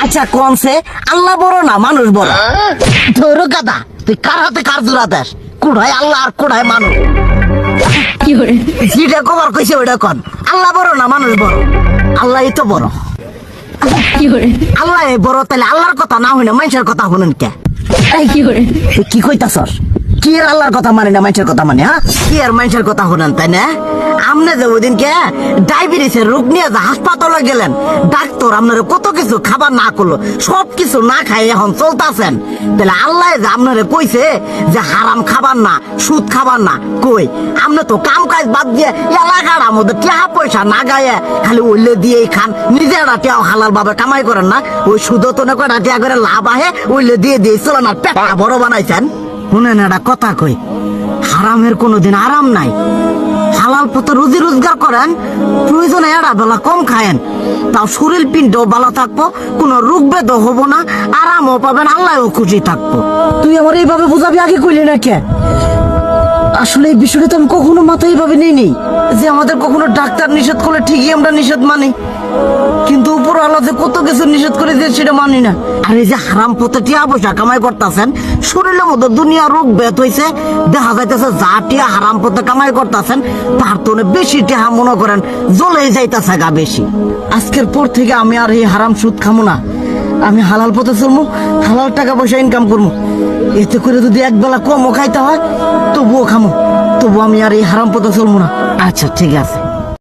আচ্ছা কোনসে আল্লাহ বড় না মানুষ বড়? ধরো গাদা, তুই কার হাতে কার জোড়া দেশ? কোড়ায় আল্লাহ আর কোড়ায় মানুষ। যেটা কবার কইছে ওইটা কন। আল্লাহ বড় না মানুষ বড়? আল্লাহই তো বড়। আল্লাহ বড়, তাহলে আল্লাহর কথা না হইনা মানুষের কথা শুনেন কে? কি কইতাছস? কি আর আল্লাহর কথা মানে না মানুষের কথা মানে? হ্যাঁ, কি আর মানুষের কথা শুনেন তাই না? আমনে যে ওই দিনকে ডায়াবেটিসের রোগ নিয়ে যে হাসপাতালে গেলেন, ডাক্তার আপনার কত কিছু খাবার না করলো, সব কিছু না খাই এখন চলতেছেন। তাহলে আল্লাহ যে আপনারে কইছে যে হারাম খাবার না, সুদ খাবার না, কই আপনি তো কাম কাজ বাদ দিয়ে এলাকার মধ্যে টাকা পয়সা না গায়ে খালি ওইলে দিয়েই খান, নিজেরা টিয়াও হালাল ভাবে কামাই করেন না, ওই সুদও তো না কয়টা টিয়া করে লাভ আহে, ওইলে দিয়ে দিয়ে চলেন আর পেটটা বড় বানাইছেন। শুনেন একটা কথা কই, হারামের কোনোদিন আরাম নাই। হালাল পথে রুজি রোজগার করেন, প্রয়োজনে এরা বেলা কম খায়েন, তাও শরীর পিণ্ডও ভালো থাকবো, কোনো রোগ বেদও হবো না, আরামও পাবেন, আল্লাহও খুশি থাকবো। তুই আমার এইভাবে বুঝাবি আগে কইলি না কে? আসলে এই বিষয়টা তো আমি কখনো মাথায় এইভাবে নেই যে আমাদের কখনো ডাক্তার নিষেধ করলে ঠিকই আমরা নিষেধ মানি, কিন্তু উপর আল্লাহ যে কত কিছু নিষেধ করে দিয়ে সেটা মানি না। আর এই যে হারাম পথে টিয়া পয়সা কামাই করতেছেন, শরীরের মধ্যে দুনিয়া রোগ বেত হয়েছে, দেখা যাইতেছে যা টিয়া হারাম পথে কামাই করতেছেন তার তো বেশি টিয়া মনে করেন জ্বলে যাইতেছে গা বেশি। আজকের পর থেকে আমি আর এই হারাম সুদ খামো না, আমি হালাল পথে চলবো, হালাল টাকা পয়সা ইনকাম করবো। এতে করে যদি একবেলা কমও খাইতে হয় তবুও খামো, তবু আমি আর এই হারাম পথে চলবো না। আচ্ছা ঠিক আছে।